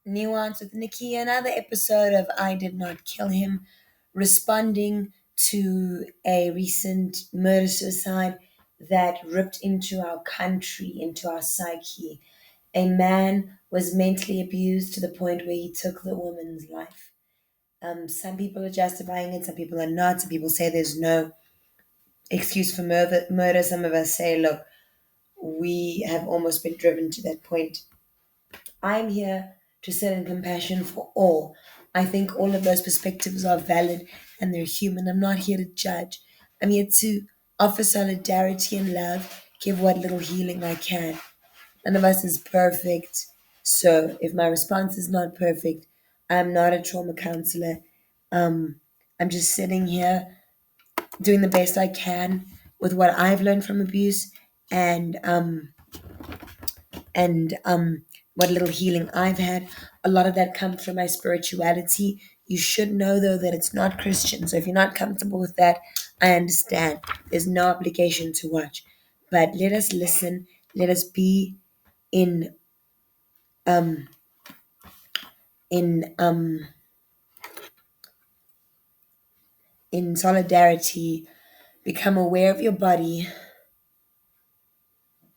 Nuance with Nikki, another episode of I Did Not Kill Him, responding to a recent murder suicide that ripped into our country, into our psyche. A man was mentally abused to the point where he took the woman's life. Some people are justifying it, some people are not. Some people say there's no excuse for murder. Some of us say, look, we have almost been driven to that point. I'm here to sit in compassion for all. I think all of those perspectives are valid and they're human. I'm not here to judge. I'm here to offer solidarity and love, give what little healing I can. None of us is perfect. So if my response is not perfect, I'm not a trauma counselor. Um, I'm just sitting here doing the best I can with what I've learned from abuse and what little healing I've had. A lot of that comes from my spirituality. You should know though that it's not Christian. So if you're not comfortable with that, I understand. There's no obligation to watch. But let us listen. Let us be in um in um in solidarity. Become aware of your body,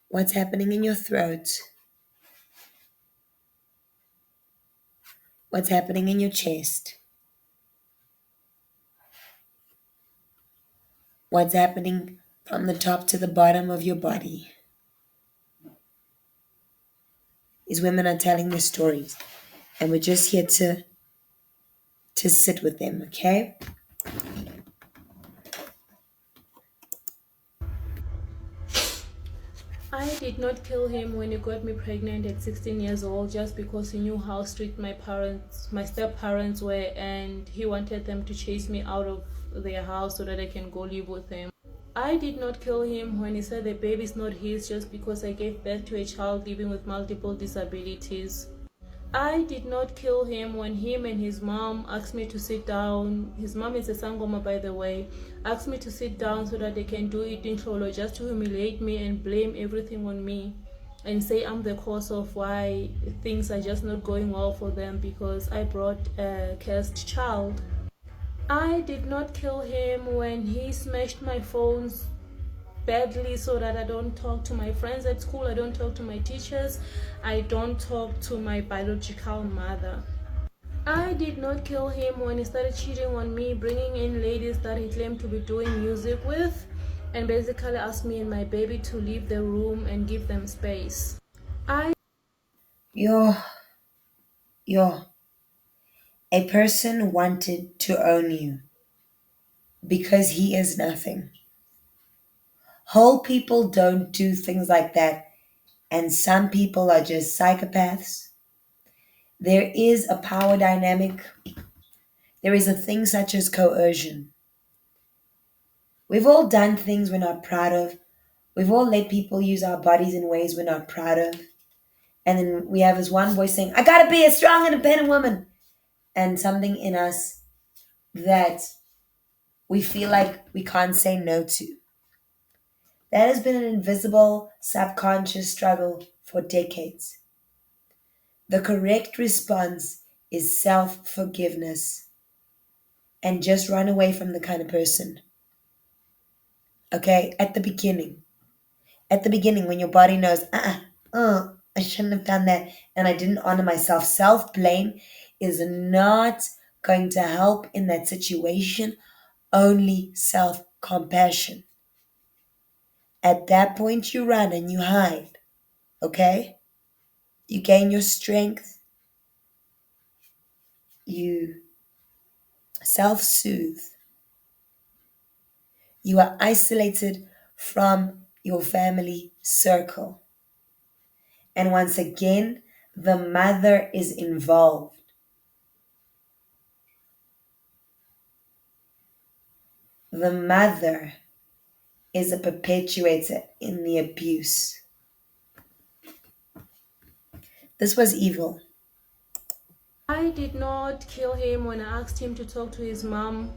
what's happening in your throat, what's happening in your chest, what's happening from the top to the bottom of your body. These women are telling their stories, and we're just here to sit with them, okay? I did not kill him when he got me pregnant at 16 years old just because he knew how strict my step parents were, and he wanted them to chase me out of their house so that I can go live with him. I did not kill him when he said the baby's not his just because I gave birth to a child living with multiple disabilities. I did not kill him when him and his mom asked me to sit down. His mom is a Sangoma, by the way. Asked me to sit down so that they can do it in Cholo just to humiliate me and blame everything on me and say I'm the cause of why things are just not going well for them because I brought a cursed child. I did not kill him when he smashed my phones badly so that I don't talk to my friends at school, I don't talk to my teachers, I don't talk to my biological mother. I did not kill him when he started cheating on me, bringing in ladies that he claimed to be doing music with, and basically asked me and my baby to leave the room and give them space. I You're, you're, a person wanted to own you because he is nothing. Whole people don't do things like that, and some people are just psychopaths. There is a power dynamic. There is a thing such as coercion. We've all done things we're not proud of. We've all let people use our bodies in ways we're not proud of. And then we have this one voice saying, I gotta be a strong, independent woman. And something in us that we feel like we can't say no to. That has been an invisible, subconscious struggle for decades. The correct response is self forgiveness and just run away from the kind of person. Okay? At the beginning. At the beginning, when your body knows, I shouldn't have done that and I didn't honor myself. Self blame is not going to help in that situation, only self compassion. At that point, you run and you hide, okay? You gain your strength, you self soothe, you are isolated from your family circle. And once again, the mother is involved. The mother is a perpetuator in the abuse. This was evil. did not kill him when I asked him to talk to his mom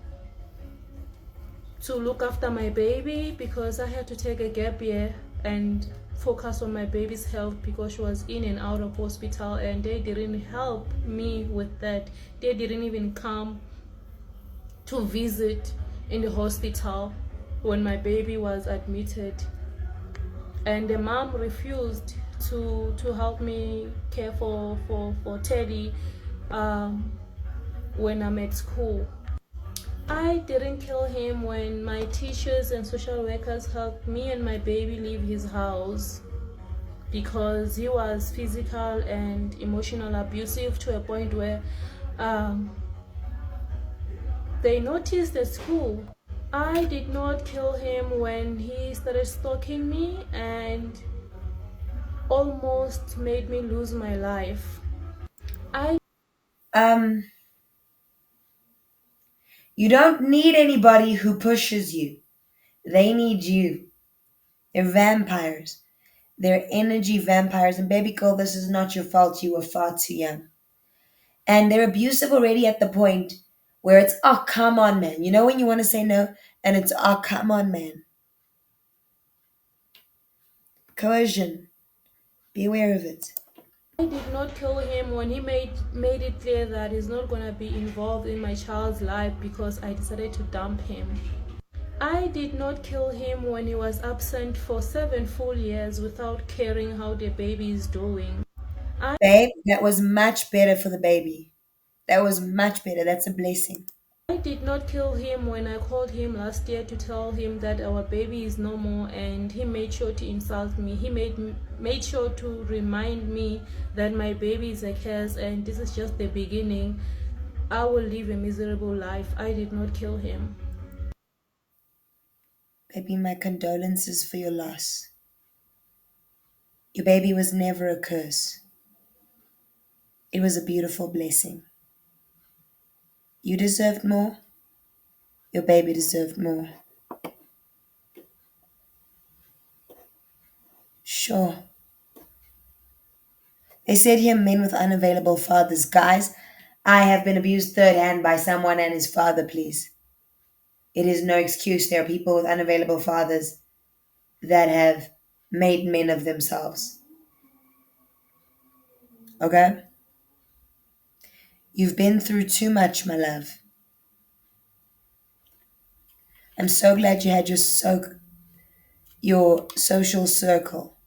to look after my baby because I had to take a gap year and focus on my baby's health because she was in and out of hospital, and they didn't help me with that. They didn't even come to visit in the hospital when my baby was admitted, and the mom refused to help me care for Teddy when I'm at school. I didn't kill him when my teachers and social workers helped me and my baby leave his house because he was physical and emotional abusive to a point where um, they noticed at school. I did not kill him when he started stalking me and almost made me lose my life. I Um, you don't need anybody who pushes you. They need you. They're vampires. They're energy vampires. And baby girl, this is not your fault. You were far too young. And they're abusive already at the point where it's, oh, come on, man. You know when you want to say no, and it's, oh, come on, man. Coercion. Be aware of it. did not kill him when he made it clear that he's not gonna be involved in my child's life because I decided to dump him. I did not kill him when he was absent for 7 full years without caring how the baby is doing. I Babe, that was much better for the baby. That was much better. That's a blessing. I did not kill him when I called him last year to tell him that our baby is no more, and he made sure to insult me. He made sure to remind me that my baby is a curse and this is just the beginning. I will live a miserable life. I did not kill him. Baby, my condolences for your loss. Your baby was never a curse. It was a beautiful blessing. You deserved more. Your baby deserved more. Sure. They said here men with unavailable fathers. Guys, I have been abused third hand by someone and his father, please. It is no excuse. There are people with unavailable fathers that have made men of themselves. Okay? You've been through too much, my love. I'm so glad you had your social circle.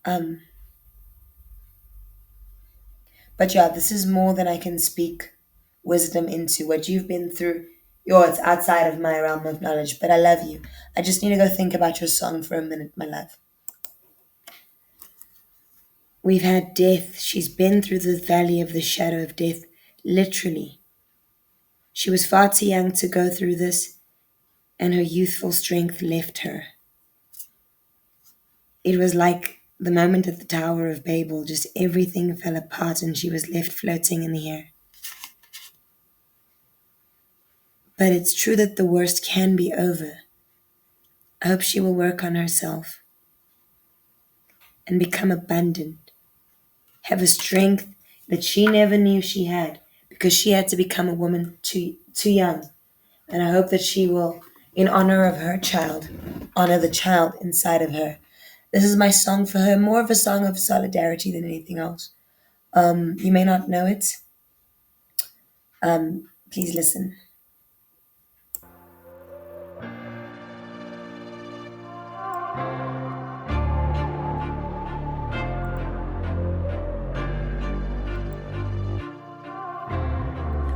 Um, but yeah, this is more than I can speak wisdom into. What you've been through, it's outside of my realm of knowledge. But I love you. I just need to go think about your song for a minute, my love. We've had death. She's been through the valley of the shadow of death, literally. She was far too young to go through this, and her youthful strength left her. It was like the moment at the Tower of Babel, just everything fell apart and she was left floating in the air. But it's true that the worst can be over. I hope she will work on herself and become abundant, have a strength that she never knew she had because she had to become a woman too young. And I hope that she will, in honor of her child, honor the child inside of her. This is my song for her, more of a song of solidarity than anything else. You may not know it. Please listen.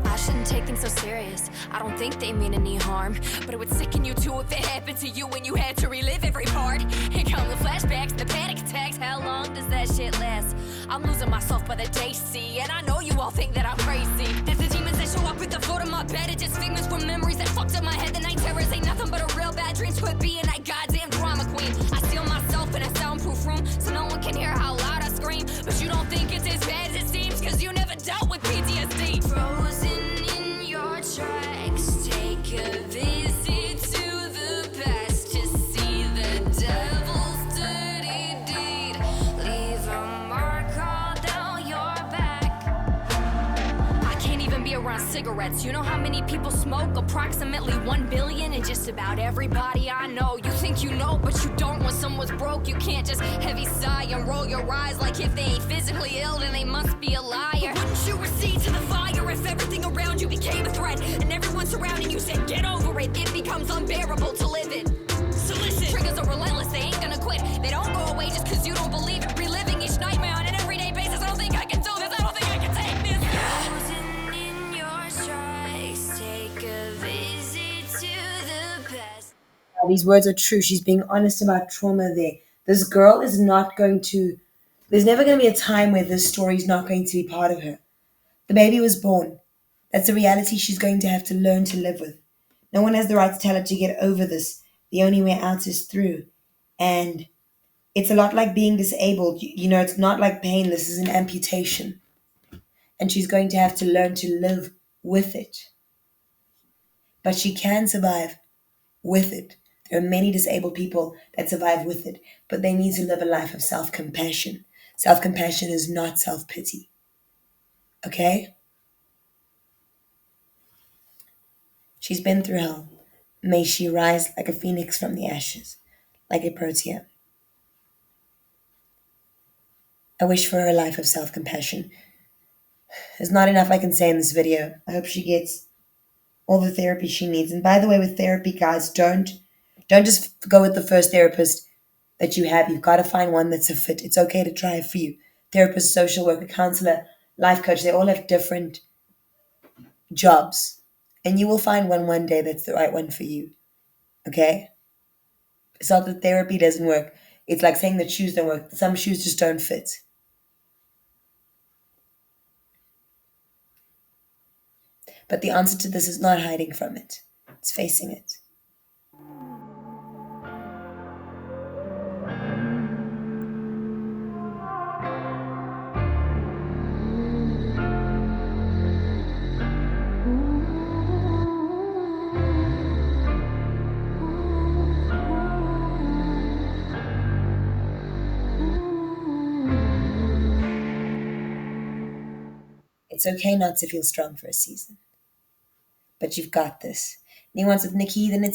I shouldn't take things so serious. I don't think they mean any harm, but it would sicken you too if it happened to you when you had to relive every part. Here come the flashbacks, the panic attacks. How long does that shit last? I'm losing myself by the day, see, and I know you all think that I'm crazy. There's the demons that show up at the foot of my bed. It's just figments from memories that fucked up my head. The night terrors ain't nothing but a real bad dream. Quit being that goddamn drama queen. I seal myself in a soundproof room so no one can hear how loud I scream. But you don't think it's as bad as it seems, cause you never dealt with PTSD. Frozen in your tracks, take a visit to the past to see the devil's dirty deed. Leave a mark all down your back. I can't even be around cigarettes. You know how many people smoke? Approximately 1 billion, and just about everybody I know. You think you know, but you don't. When someone's broke, you can't just heavy sigh and roll your eyes like if they ain't physically ill, then they must be a liar. Wouldn't you recede to the fire if everything around you became a threat and everyone surrounding you said get over it? It becomes unbearable to live in. So listen, triggers are relentless, they ain't gonna quit. They don't go away just cause you don't believe it. Reliving each nightmare on an everyday basis. I don't think I can do this, I don't think I can take this. Frozen in your stripes, take a visit to the past. These words are true. She's being honest about trauma there. This girl is not going to, there's never going to be a time where this story is not going to be part of her. The baby was born. That's a reality she's going to have to learn to live with. No one has the right to tell her to get over this. The only way out is through. And it's a lot like being disabled. You know, it's not like pain. This is an amputation. And she's going to have to learn to live with it. But she can survive with it. There are many disabled people that survive with it, but they need to live a life of self-compassion. Self-compassion is not self-pity. Okay? She's been through hell. May she rise like a phoenix from the ashes, like a protea. I wish for her a life of self-compassion. There's not enough I can say in this video. I hope she gets all the therapy she needs. And by the way, with therapy, guys, don't just go with the first therapist that you have. You've got to find one that's a fit. It's okay to try a few. Therapist, social worker, counselor, life coach, they all have different jobs. And you will find one day that's the right one for you. Okay? It's not that therapy doesn't work. It's like saying that shoes don't work. Some shoes just don't fit. But the answer to this is not hiding from it. It's facing it. It's okay not to feel strong for a season. But you've got this. Nuance with Nikki, then it's